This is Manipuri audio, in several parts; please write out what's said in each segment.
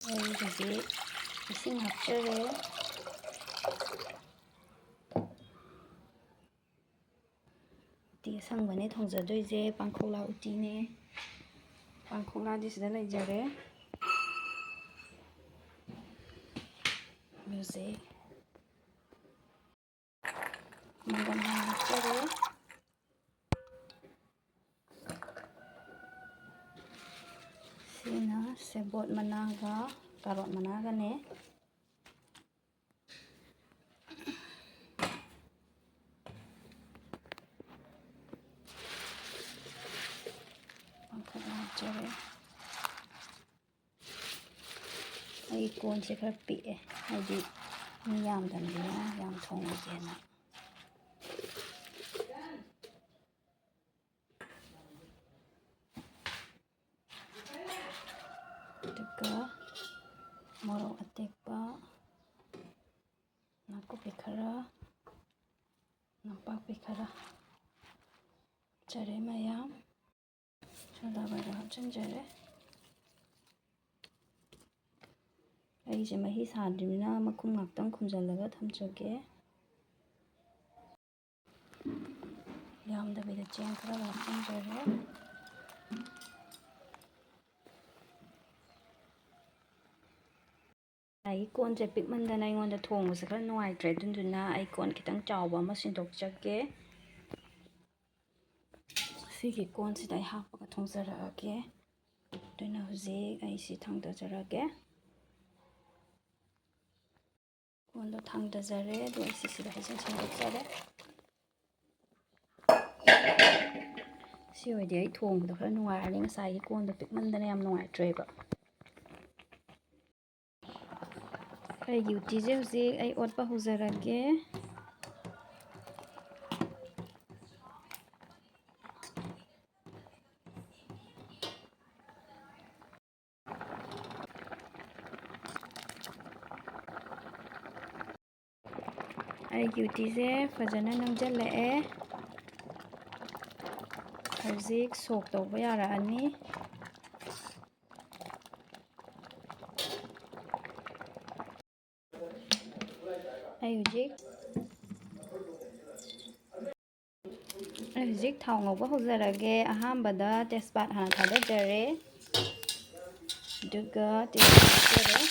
ꯍꯧꯖꯤꯛ ꯏꯁꯤꯡ ꯍꯥꯞꯆꯔꯦ. ꯎꯇꯤ ꯑꯁꯪꯕꯅꯦ ꯊꯣꯡꯖꯗꯣꯏꯁꯦ. ꯄꯥꯡꯈꯣꯛꯂꯥ ꯎꯇꯤꯅꯦ. ꯄꯥꯡꯈꯣꯛꯂꯥꯗꯤ ꯁꯤꯗ ꯂꯩꯖꯔꯦ. ꯍꯧꯖꯤꯛ ꯃꯪꯒꯟ ꯍꯥꯞꯆꯔꯦ. ꯁꯤꯅ ꯁꯦꯕꯣꯠ ꯃꯅꯥꯒ ꯀꯥꯔꯣꯠ ꯃꯅꯥꯒꯅꯦ. ꯄꯥꯡꯈꯣꯛꯂꯥ ꯍꯥꯞꯆꯔꯦ. ꯑꯩ ꯀꯣꯟꯁꯦ ꯈꯔ ꯄꯤꯛꯑꯦ, ꯍꯥꯏꯗꯤ ꯃꯤ ꯌꯥꯝꯗꯕꯅꯤꯅ ꯌꯥꯝ ꯊꯣꯡꯉꯒꯦꯅ. ꯑꯗꯨꯒ ꯃꯣꯔꯣꯛ ꯑꯇꯦꯛꯄ, ꯅꯥꯀꯨꯞꯄꯤ ꯈꯔ, ꯅꯄꯥꯛꯄꯤ ꯈꯔ ꯍꯥꯞꯆꯔꯦ ꯃꯌꯥꯝ. ꯁꯣꯗꯥꯕꯥꯏꯒꯞ ꯍꯥꯞꯆꯤꯟꯖꯔꯦ. ꯑꯩꯁꯦ ꯃꯍꯤ ꯁꯥꯗ꯭ꯔꯤꯕꯅꯤꯅ ꯃꯈꯨꯝ ꯉꯥꯛꯇꯪ ꯈꯨꯝꯖꯤꯜꯂꯒ ꯊꯝꯖꯒꯦ. ꯌꯥꯝꯗꯕꯤꯗ ꯆꯦꯡ ꯈꯔ ꯍꯥꯞꯆꯤꯟꯖꯔꯦ. ꯑꯩꯒꯤ ꯀꯣꯟꯁꯦ ꯄꯤꯛꯃꯟꯗꯅ ꯑꯩꯉꯣꯟꯗ ꯊꯣꯡꯕꯁꯦ ꯈꯔ ꯅꯨꯡꯉꯥꯏꯇ꯭ꯔꯦ. ꯑꯗꯨꯗꯨꯅ ꯑꯩ ꯀꯣꯟ ꯈꯤꯇꯪ ꯆꯥꯎꯕ ꯑꯃ ꯁꯤꯟꯗꯣꯛꯆꯒꯦ. ꯁꯤꯒꯤ ꯀꯣꯟꯁꯤꯗ ꯑꯩ ꯍꯥꯞꯄꯒ ꯊꯣꯡꯖꯔꯛꯑꯒꯦ. ꯑꯗꯨꯅ ꯍꯧꯖꯤꯛ ꯑꯩ ꯁꯤ ꯊꯥꯡꯗꯖꯔꯒꯦ. ꯀꯣꯟꯗꯣ ꯊꯥꯡꯗꯖꯔꯦ. ꯑꯗꯨ ꯑꯩ ꯁꯤꯗ ꯍꯩꯖꯤꯟ ꯁꯤꯟꯗꯣꯛꯆꯔꯦ. ꯁꯤ ꯑꯣꯏꯗꯤ ꯑꯩ ꯊꯣꯡꯕꯗ ꯈꯔ ꯅꯨꯡꯉꯥꯏꯔꯅꯤ. ꯉꯁꯥꯏꯒꯤ ꯀꯣꯟꯗꯣ ꯄꯤꯛꯃꯟꯗꯅ ꯌꯥꯝ ꯅꯨꯡꯉꯥꯏꯇ꯭ꯔꯦꯕ. ꯑꯩꯒꯤ ꯎꯇꯤꯁꯦ ꯍꯧꯖꯤꯛ ꯑꯩ ꯑꯣꯠꯄ ꯍꯧꯖꯔꯒꯦ. ꯑꯩꯒꯤ ꯎꯇꯤꯁꯦ ꯐꯖꯅ ꯅꯪꯁꯤꯜꯂꯛꯑꯦ. ꯍꯧꯖꯤꯛ ꯁꯣꯛ ꯇꯧꯕ ꯌꯥꯔꯛꯑꯅꯤ. ꯑꯩ ꯍꯧꯖꯤꯛ ꯊꯥꯎ ꯉꯧꯕ ꯍꯧꯖꯔꯒꯦ. ꯑꯍꯥꯟꯕꯗ ꯇꯦꯖꯄꯥꯠ ꯍꯥꯟꯅ ꯊꯥꯗꯖꯔꯦ. ꯑꯗꯨꯒ ꯇꯦꯖꯄꯥꯠ ꯍꯥꯞꯆꯔꯦ.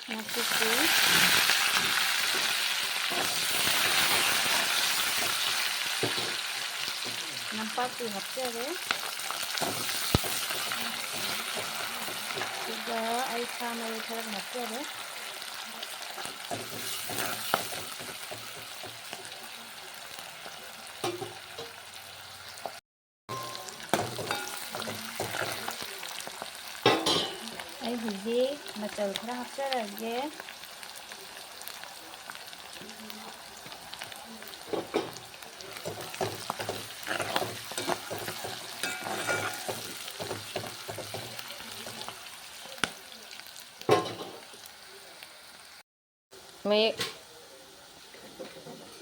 ꯅꯥꯀꯨꯞꯄꯤ, ꯅꯄꯥꯛꯄꯤ ꯍꯥꯞꯆꯔꯦ. ꯑꯗꯨꯒ ꯑꯩ ꯁꯥ ꯃꯔꯣꯏ ꯈꯔ ꯍꯥꯞꯆꯔꯦ. ꯑꯩ ꯍꯧꯖꯤꯛ ꯃꯆꯜ ꯈꯔ ꯍꯥꯞꯆꯔꯒꯦ.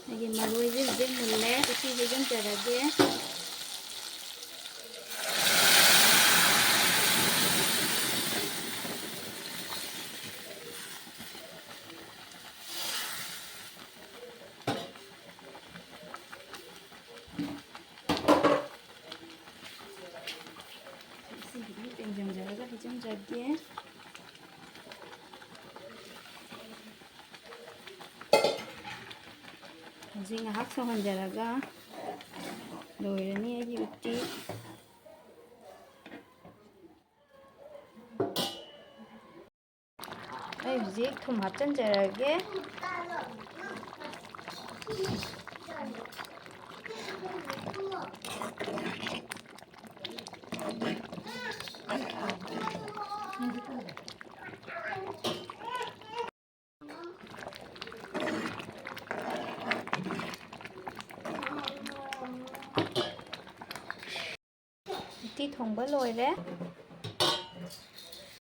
ꯑꯩꯒꯤ ꯃꯔꯣꯏꯁꯦ ꯍꯧꯖꯤꯛ ꯃꯨꯜꯂꯦ. ꯎꯇꯤ ꯍꯩꯖꯤꯟꯖꯔꯒꯦ. ꯁꯤꯒꯤꯗꯤ ꯇꯦꯡꯖꯪꯖꯔꯒ ꯍꯩꯖꯤꯟꯖꯒꯦ. ꯍꯧꯖꯤꯛ ꯉꯥꯏꯍꯥꯛ ꯁꯧꯍꯟꯖꯔꯒ ꯂꯣꯏꯔꯅꯤ ꯑꯩꯒꯤ ꯎꯇꯤ. ꯑꯩ ꯍꯧꯖꯤꯛ ꯊꯨꯝ ꯍꯥꯞꯆꯤꯟꯖꯔꯒꯦ. ꯎꯇꯤ ꯊꯣꯡꯕ ꯂꯣꯏꯔꯦ.